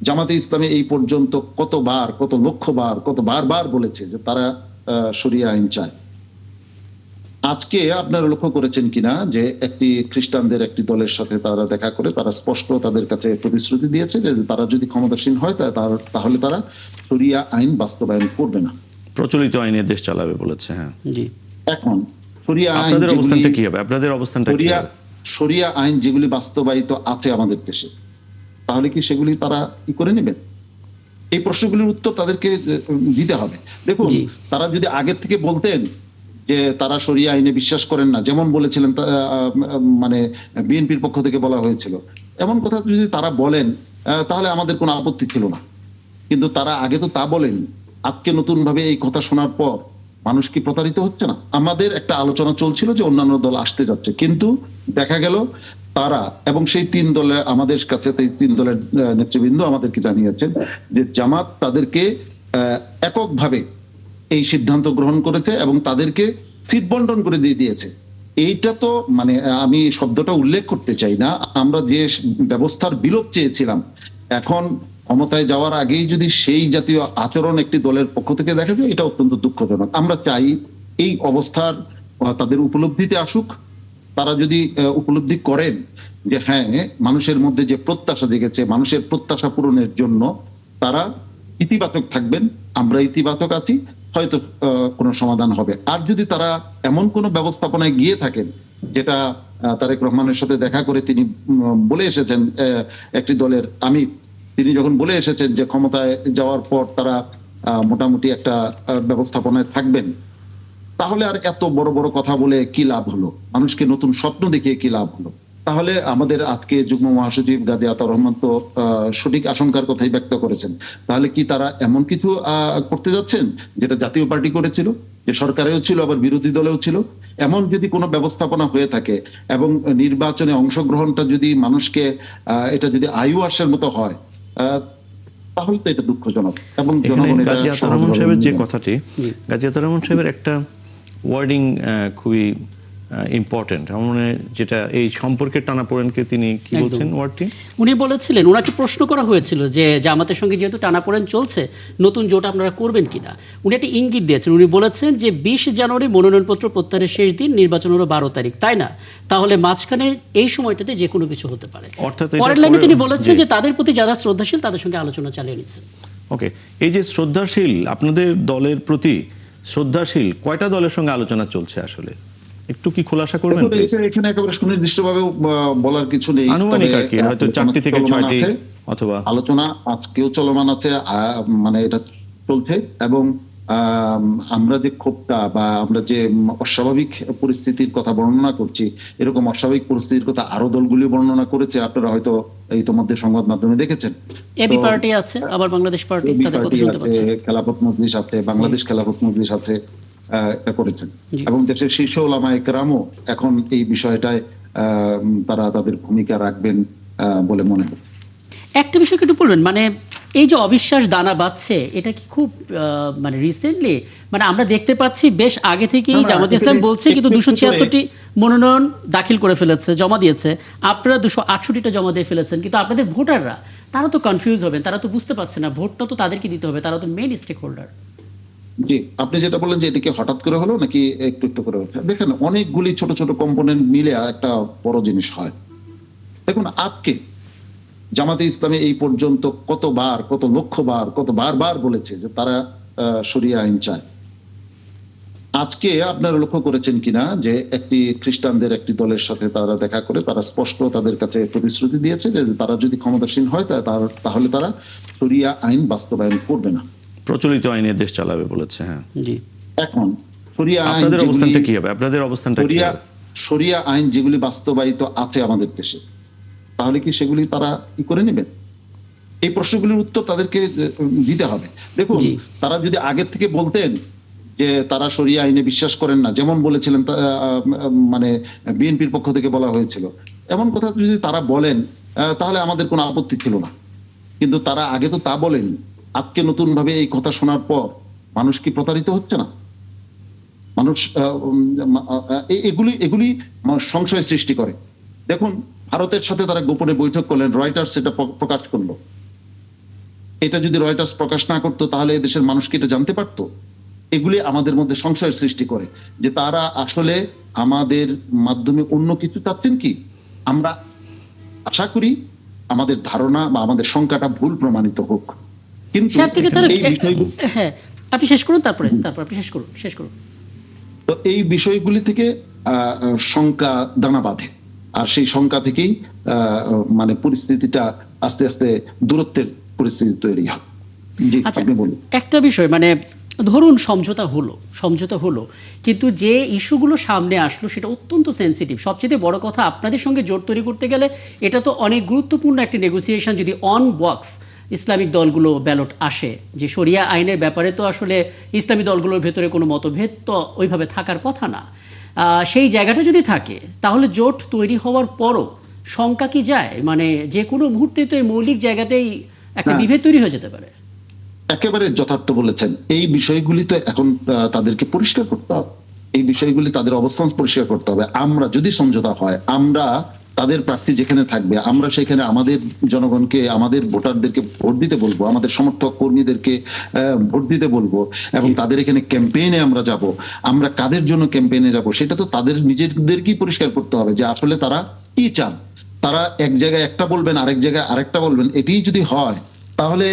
জামাতে ইসলামী এই পর্যন্ত কতবার, কত লক্ষবার, কত বারবার বলেছে যে তারা শরিয়া আইন চায়। আজকে আপনারা লক্ষ্য করেছেন কিনা যে একটি খ্রিস্টানদের একটি দলের সাথে তারা দেখা করে তারা স্পষ্ট তাদের কাছে প্রতিশ্রুতি দিয়েছে যে তারা যদি ক্ষমতাসীন হয় তাহলে তারা শরিয়া আইন বাস্তবায়ন করবে না, প্রচলিত আইনে দেশ চালাবে বলেছে। হ্যাঁ, জি। এখন শরিয়া আইন, আপনাদের অবস্থানটা কি হবে? আপনাদের অবস্থানটা কি হবে? শরিয়া আইন যেগুলি বাস্তবায়িত আছে আমাদের দেশে, তাহলে কি সেগুলি তারা কি করে নেবেন? এই প্রশ্নগুলির উত্তর তাদেরকে দিতে হবে। দেখুন, তারা যদি আগের থেকে বলতেন যে তারা শরিয়া আইনে বিশ্বাস করেন না, যেমন বলেছিলেন, মানে বিএনপির পক্ষ থেকে বলা হয়েছিল, এমন কথা যদি তারা বলেন তাহলে আমাদের কোনো আপত্তি ছিল না। কিন্তু তারা আগে তো তা বলেনি। আজকে নতুন ভাবে এই কথা শোনার পর মানুষ কি প্রতারিত হচ্ছে না? আমাদের একটা আলোচনা চলছিল যে অন্যান্য দল আসতে যাচ্ছে, কিন্তু দেখা গেল তারা, এবং সেই তিন দলের, আমাদের কাছে তিন দলের নেতৃবৃন্দ আমাদেরকে জানিয়েছেন যে জামাত তাদেরকে এককভাবে এই সিদ্ধান্ত গ্রহণ করেছে এবং তাদেরকে সিট বন্টন করে দিয়ে দিয়েছে। এইটা তো মানে আমি শব্দটা উল্লেখ করতে চাই না, আমরা যে ব্যবস্থার বিলোপ চেয়েছিলাম, এখন ক্ষমতায় যাওয়ার আগেই যদি সেই জাতীয় আচরণ একটি দলের পক্ষ থেকে দেখা যায়, এটা অত্যন্ত দুঃখজনক। আমরা চাই এই অবস্থার তাদের উপলব্ধিতে আসুক। তারা যদি উপলব্ধি করেন যে হ্যাঁ, মানুষের মধ্যে যে প্রত্যাশা জেগেছে, মানুষের প্রত্যাশা পূরণের জন্য তারা ইতিবাচক থাকবেন, আমরা ইতিবাচক আছি, হয়তো কোনো সমাধান হবে। আর যদি তারা এমন কোনো ব্যবস্থাপনায় গিয়ে থাকেন যেটা তারেক রহমানের সাথে দেখা করে তিনি বলে এসেছেন, একটি দলের আমির, তিনি যখন বলে এসেছেন যে ক্ষমতায় যাওয়ার পর তারা মোটামুটি একটা ব্যবস্থাপনায় থাকবেন, তাহলে আর এত বড় বড় কথা বলে কি লাভ হলো? মানুষকে নতুন স্বপ্ন দেখিয়ে কি লাভ হলো? তাহলে আমাদের আজকে যুগ্ম মহাসচিব গাজী আতাউর রহমান তো সঠিক আশঙ্কার কথাই ব্যক্ত করেছেন। তাহলে কি তারা এমন কিছু করতে যাচ্ছেন যেটা জাতীয় পার্টি করেছিল, যে সরকারেও ছিল আবার বিরোধী দলেও ছিল? এমন যদি কোনো ব্যবস্থাপনা হয়ে থাকে এবং নির্বাচনে অংশগ্রহণটা যদি মানুষকে এটা যদি আইওয়াশের মতো হয়, তাহলে তো এটা দুঃখজনক। এবং গাজী আতাউর রহমান সাহেবের যে কথাটি, গাজী আতাউর রহমান সাহেবের একটা ওয়ার্ডিং খুবই ইম্পর্টেন্ট, মানে যেটা এই সম্পর্কের টানাপোড়েনকে তিনি কি বলছেন ওয়ার্ডটি? উনি বলেছিলেন, ওনাকে প্রশ্ন করা হয়েছিল যে জামাতের সঙ্গে যেহেতু টানাপোড়েন চলছে, নতুন জোট আপনারা করবেন কিনা। উনি একটা ইঙ্গিত দিয়েছেন। উনি বলেছেন যে 20 জানুয়ারি মনোনয়নপত্র প্রত্যাহারের শেষ দিন, নির্বাচন হলো 12 তারিখ, তাই না? তাহলে মাঝখানে এই সময়টাতে যে কোনো কিছু হতে পারে। পরের লাইনে তিনি বলেছেন যে তাদের প্রতি যারা শ্রদ্ধাশীল তাদের সঙ্গে আলোচনা চালিয়ে নিচ্ছেন। ওকে, এই যে শ্রদ্ধাশীল, আপনাদের দলের প্রতি শ্রদ্ধাশীল কয়টা দলের সঙ্গে আলোচনা চলছে আসলে একটু কি খোলাসা করবেন প্লিজ? এখানে একেবারে সুনির্দিষ্টভাবে বলার কিছু নেই, আনুমানিক আর কি, হয়তো 4টি থেকে 6টি অথবা আলোচনা আজকেও চলমান আছে, মানে এটা চলছে। এবং আমরা যে ক্ষোভটা বা আমরা যে অস্বাভাবিক পরিস্থিতির কথা বর্ণনা করছি, এরকম অস্বাভাবিক পরিস্থিতির কথা আরো দলগুলি বর্ণনা করেছে, আপনারা হয়তো ইতিমধ্যে সংবাদ মাধ্যমে দেখেছেন। এবি পার্টি আছে, আবার বাংলাদেশ পার্টি, তাদের কথা শুনতে পাচ্ছি, খেলাফত মজলিস আছে, বাংলাদেশ খেলাফত মজলিস আছে, এটা করেছেন। এবং দেশের শীর্ষ ওলামায়ে কেরামও এখন এই বিষয়টায় তারা তাদের ভূমিকা রাখবেন বলে মনে হয়। একটা বিষয় একটু বলবেন, মানে এই যে অবিশ্বাস দানা বাঁধছে, এটা কি খুব মানে রিসেন্টলি, মানে আমরা দেখতে পাচ্ছি বেশ আগে থেকেই জামাত ইসলাম বলছে, কিন্তু 276টি মনোনয়ন দাখিল করে ফেলেছে, জমা দিয়েছে, আপনারা 268টা জমা দিয়ে ফেলেছেন, কিন্তু আপনাদের ভোটাররা তারা তো কনফিউজ হবেন, তারা তো বুঝতে পারছে না, ভোটটা তো তাদেরকে দিতে হবে, তারা তো মেইন স্টেক হোল্ডার। জি, আপনি যেটা বললেন যে এটা কি হঠাৎ করে হলো নাকি একটু একটু করে হচ্ছে, দেখেন অনেকগুলি ছোট ছোট কম্পোনেন্ট মিলে একটা বড় জিনিস হয়। দেখুন, আজকে জামাতে ইসলামী এই পর্যন্ত কতবার, কত লক্ষবার, কত বারবার বলেছে যে তারা শরিয়া আইন চায়। আজকে আপনারা লক্ষ্য করেছেন কিনা যে একটি খ্রিস্টানদের একটি দলের সাথে তারা দেখা করে তারা স্পষ্ট তাদের কাছে প্রতিশ্রুতি দিয়েছে যে তারা যদি ক্ষমতাসীন হয় তাহলে তারা শরিয়া আইন বাস্তবায়ন করবে না, প্রচলিত আইনে দেশ চালাবে বলেছে। হ্যাঁ, জি। এখন শরিয়া আইন, আপনাদের অবস্থানটা কি হবে? আপনাদের অবস্থানটা কি হবে? শরিয়া আইন যেগুলি বাস্তবায়িত আছে আমাদের দেশে, তাহলে কি সেগুলি তারা কি করে নেবেন? এই প্রশ্নগুলির উত্তর তাদেরকে দিতে হবে। দেখুন, তারা যদি আগের থেকে বলতেন যে তারা শরিয়া আইনে বিশ্বাস করেন না, যেমন বলেছিলেন, মানে বিএনপির পক্ষ থেকে বলা হয়েছিল, এমন কথা যদি তারা বলেন তাহলে আমাদের কোনো আপত্তি ছিল না। কিন্তু তারা আগে তো তা বলেনি। আজকে নতুন ভাবে এই কথা শোনার পর মানুষ কি প্রতারিত হচ্ছে না? মানুষ এগুলি সংশয় সৃষ্টি করে। দেখুন, ভারতের সাথে তারা গোপনে বৈঠক করলেন, রয়টার্স এটা প্রকাশ করলো। এটা যদি রয়টার্স প্রকাশ না করতো তাহলে এদেশের মানুষ কি এটা জানতে পারতো? এগুলি আমাদের মধ্যে সংশয়ের সৃষ্টি করে যে তারা আসলে আমাদের মাধ্যমে অন্য কিছু চাচ্ছেন কি। আমরা আশা করি আমাদের ধারণা বা আমাদের শঙ্কাটা ভুল প্রমাণিত হোক, কিন্তু সাহেব থেকে তারা এই বিষয়গুলো, হ্যাঁ আপনি শেষ করুন, তারপরে আপনি শেষ করুন। তো এই বিষয়গুলি থেকে শঙ্কা দানা বাঁধে, আর সেই শঙ্কা থেকেই মানে পরিস্থিতিটা আস্তে আস্তে দূরত্বের পরিস্থিতি তৈরি হয়। জি, আচ্ছা, আপনি বলুন। একটা বিষয়, মানে ধরুন সমঝোতা হলো, কিন্তু যে ইস্যুগুলো সামনে আসলো সেটা অত্যন্ত সেনসিটিভ। সবচেয়ে বড় কথা, আপনাদের সঙ্গে জোট তৈরি করতে গেলে এটা তো অনেক গুরুত্বপূর্ণ একটা নেগোসিয়েশন। যদি অন বক্স ইসলামিক দলগুলো ব্যালট আসে, যে শরিয়া আইনের ব্যাপারে তো আসলে ইসলামী দলগুলোর ভেতরে কোনো মতভেদ তো ওইভাবে থাকার কথা না। সেই জায়গাটা যদি থাকে তাহলে জোট তৈরি হওয়ার পরও শঙ্কা কি যায়? মানে যে কোনো মুহূর্তে তো এই মৌলিক জায়গাতেই একটা বিভেদ তৈরি হয়ে যেতে পারে। একেবারে যথার্থ বলেছেন। এই বিষয়গুলি তো এখন তাদেরকে পরিষ্কার করতে হবে, এই বিষয়গুলি তাদের অবস্থান পরিষ্কার করতে হবে। আমরা যদি সমঝোতা হয়, আমরা তাদের প্রার্থী যেখানে থাকবে আমরা সেখানে আমাদের জনগণকে, আমাদের ভোটারদেরকে ভোট দিতে বলবো, আমাদের সমর্থক কর্মীদেরকে ভোট দিতে বলবো, এবং তাদের এখানে ক্যাম্পেইনে আমরা যাব। আমরা কাদের জন্য ক্যাম্পেইনে যাব সেটা তো তাদের নিজেদেরকেই পরিষ্কার করতে হবে যে আসলে তারা কি চান। তারা এক জায়গায় একটা বলবেন, আরেক জায়গায় আরেকটা বলবেন। এটাই যদি হয় তাহলে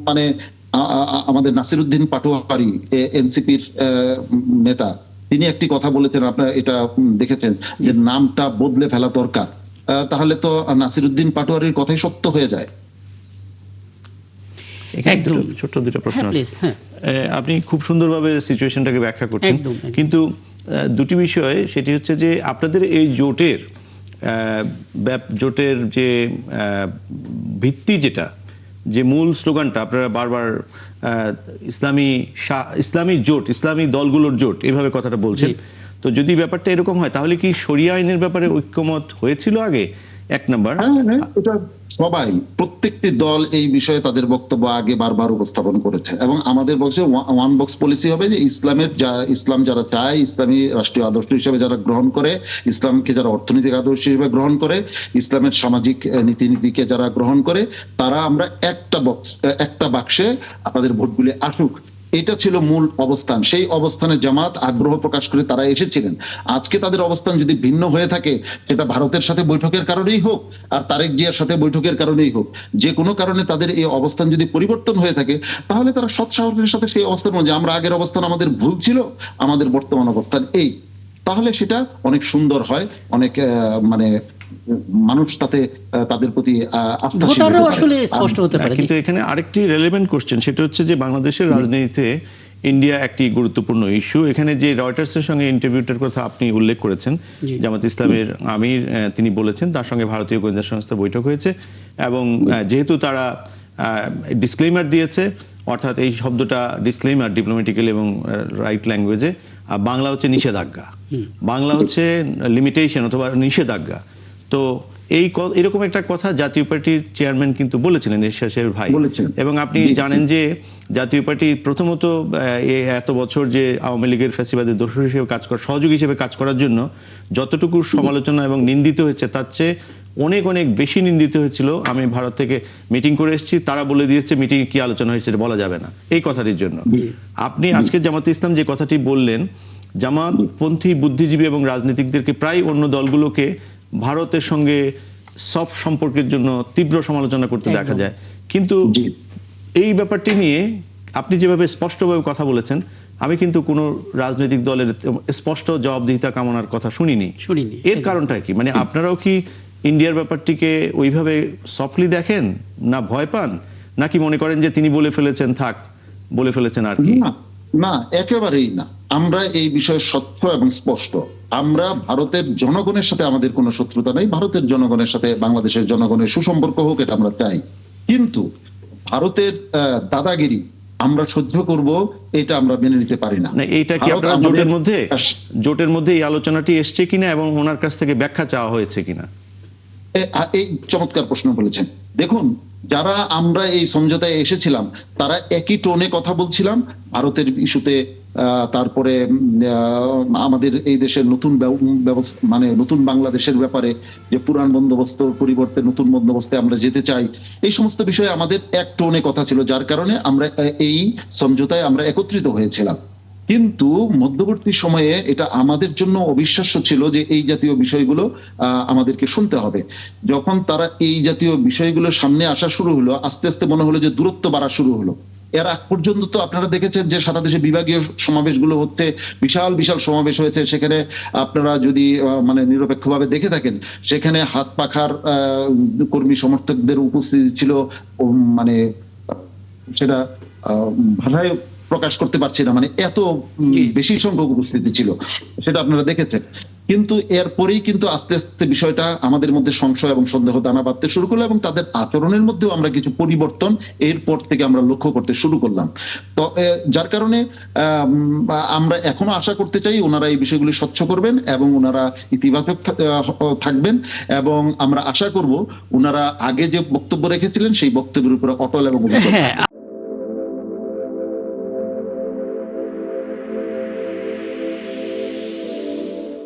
মানে আমাদের নাসিরউদ্দিন পাটোয়ারি, এনসিপির নেতা, তিনি একটি কথা বলেছেন, আপনারা এটা দেখেছেন, যে নামটা বদলে ফেলা দরকার। তাহলে তো নাসিরউদ্দিন পাটোয়ারির কথাই সত্য হয়ে যায়। এখানে ছোট্ট দুটো প্রশ্ন আছে। আপনি খুব সুন্দরভাবে সিচুয়েশনটাকে ব্যাখ্যা করছেন, কিন্তু দুটি বিষয়, সেটি হচ্ছে যে আপনাদের এই জোটের যে ভিত্তি, যেটা যে মূল স্লোগানটা আপনারা বারবার ইসলামী জোট, ইসলামী দলগুলোর জোট, এইভাবে কথাটা বলছেন। তো যদি ব্যাপারটা এরকম হয় তাহলে কি শরিয়া আইনের ব্যাপারে ঐক্যমত হয়েছিল আগে? এক নাম্বার। এটা সবাই, প্রত্যেকটি দল এই বিষয়ে তাদের বক্তব্য আগে বারবার উপস্থাপন করেছে, এবং আমাদের বক্সে ওয়ান বক্স পলিসি হবে যে ইসলাম যারা চায়, ইসলামী রাষ্ট্রীয় আদর্শ হিসেবে যারা গ্রহণ করে, ইসলামকে যারা অর্থনৈতিক আদর্শ হিসেবে গ্রহণ করে, ইসলামের সামাজিক নীতিকে যারা গ্রহণ করে, তারা আমরা একটা বাক্সে আপনাদের ভোটগুলি আসুক। এটা ছিল মূল অবস্থান। সেই অবস্থানে জামাত আগ্রহ প্রকাশ করে তারা এসেছিলেন। আজকে তাদের অবস্থান যদি ভিন্ন হয়ে থাকে, সেটা ভারতের সাথে বৈঠকের কারণেই হোক আর তারেক জিয়ার সাথে বৈঠকের কারণেই হোক, যে কোনো কারণে তাদের এই অবস্থান যদি পরিবর্তন হয়ে থাকে, তাহলে তারা সৎসাহসের সাথে সেই অবস্থান, যে আমরা আগের অবস্থান আমাদের ভুল ছিল, আমাদের বর্তমান অবস্থান এই, তাহলে সেটা অনেক সুন্দর হয়, অনেক মানে মানুষ তাতে তাদের প্রতি আস্থাশীল হতে পারে। কিন্তু এখানে আরেকটি রেলেভেন্ট কোশ্চেন, সেটা হচ্ছে যে বাংলাদেশের রাজনীতিতে ইন্ডিয়া একটি গুরুত্বপূর্ণ ইস্যু। এখানে যে রয়টার্সের সঙ্গে ইন্টারভিউটার কথা আপনি উল্লেখ করেছেন, জামাত ইসলামের আমির তিনি বলেছেন তার সঙ্গে ভারতীয় গোয়েন্দা সংস্থার বৈঠক হয়েছে, এবং যেহেতু তারা ডিসক্লেইমার দিয়েছে, অর্থাৎ এই শব্দটা ডিসক্লেইমার ডিপ্লোম্যাটিক্যালি এবং রাইট ল্যাঙ্গুয়েজে, বাংলা হচ্ছে নিষেধাজ্ঞা, বাংলা হচ্ছে লিমিটেশন অথবা নিষেধাজ্ঞা। তো এরকম একটা কথা জাতীয় পার্টির চেয়ারম্যান কিন্তু বলেছিলেন, এরশাদের ভাই, এবং আপনি জানেন যে জাতীয় পার্টি প্রথমত এত বছর যে আওয়ামী লীগের ফ্যাসিবাদের দোষর হিসেবে সহযোগী হিসেবে কাজ করার জন্য যতটুকু সমালোচনা এবং নিন্দিত হয়েছে, তার চেয়ে অনেক অনেক বেশি নিন্দিত হয়েছিল। আমি ভারত থেকে মিটিং করে এসেছি, তারা বলে দিয়েছে মিটিংয়ে কি আলোচনা হয়েছে বলা যাবে না, এই কথাটির জন্য। আপনি আজকে জামাত ইসলাম যে কথাটি বললেন, জামাতপন্থী বুদ্ধিজীবী এবং রাজনীতিকদেরকে, প্রায় অন্য দলগুলোকে ভারতের সঙ্গে সফট সম্পর্কের জন্য তীব্র সমালোচনা করতে দেখা যায়, কিন্তু এই ব্যাপারটি নিয়ে আপনি যেভাবে স্পষ্টভাবে কথা বলেছেন, আমি কিন্তু কোনো রাজনৈতিক দলের স্পষ্ট জবাবদিহিতা কামনার কথা শুনিনি। এর কারণটা কি? মানে আপনারাও কি ইন্ডিয়ার ব্যাপারটিকে ওইভাবে সফটলি দেখেন, না ভয় পান, নাকি মনে করেন যে তিনি বলে ফেলেছেন, থাক বলে ফেলেছেন আর কি? না, একেবারেই না। আমরা এই বিষয়ে স্বচ্ছ এবং স্পষ্ট। আমরা ভারতের জনগণের সাথে আমাদের কোনো শত্রুতা নেই। ভারতের জনগণের সাথে বাংলাদেশের জনগণের সুসম্পর্ক হোক, এটা আমরা চাই, কিন্তু ভারতের দাদাগিরি আমরা সহ্য করব, এটা আমরা মেনে নিতে পারি না। এইটা কি আপনারা জোটের মধ্যে এই আলোচনাটি এসছে কিনা এবং ওনার কাছ থেকে ব্যাখ্যা চাওয়া হয়েছে কিনা? এই চমৎকার প্রশ্ন বলেছেন। দেখুন, যারা আমরা এই সমঝোতায় এসেছিলাম তারা একই টোনে কথা বলছিলাম। ভারতের ইস্যুতে তারপরে আমাদের এই দেশের নতুন ব্যবস্থা মানে নতুন বাংলাদেশের ব্যাপারে যে পুরান বন্দোবস্ত পরিবর্তে নতুন বন্দোবস্তে আমরা যেতে চাই, এই সমস্ত বিষয়ে আমাদের এক টোনে কথা ছিল, যার কারণে আমরা এই সমঝোতায় আমরা একত্রিত হয়েছিলাম। কিন্তু মধ্যবর্তী সময়ে এটা আমাদের জন্য অবিশ্বাস্য ছিল যে এই জাতীয় বিষয়গুলো আমাদেরকে শুনতে হবে। যখন তারা এই জাতীয় বিষয়গুলো সামনে আসা শুরু হলো, আস্তে আস্তে মনে হলো যে দূরত্ব বাড়া শুরু হলো। এর আগ পর্যন্ত তো আপনারা দেখেছেন যে সারা দেশে বিভাগীয় সমাবেশগুলো হচ্ছে, বিশাল বিশাল সমাবেশ হয়েছে, সেখানে আপনারা যদি মানে নিরপেক্ষভাবে দেখে থাকেন, সেখানে হাত পাখার কর্মী সমর্থকদের উপস্থিতি ছিল, মানে সেটা ভাষায় প্রকাশ করতে পারছি না, মানে এত বেশি সংখ্যক উপস্থিতি ছিল, সেটা আপনারা দেখেছেন। কিন্তু এরপরেই কিন্তু আস্তে আস্তে বিষয়টা আমাদের মধ্যে সংশয় এবং সন্দেহ দানা বাঁধতে শুরু করলো, এবং তাদের আচরণের মধ্যেও আমরা কিছু পরিবর্তন এরপর থেকে আমরা লক্ষ্য করতে শুরু করলাম। তো যার কারণে আমরা এখনো আশা করতে চাই ওনারা এই বিষয়গুলি স্বচ্ছ করবেন এবং ওনারা ইতিবাচক থাকবেন, এবং আমরা আশা করব ওনারা আগে যে বক্তব্য রেখেছিলেন সেই বক্তব্যের উপরে অটল এবং হ্যাঁ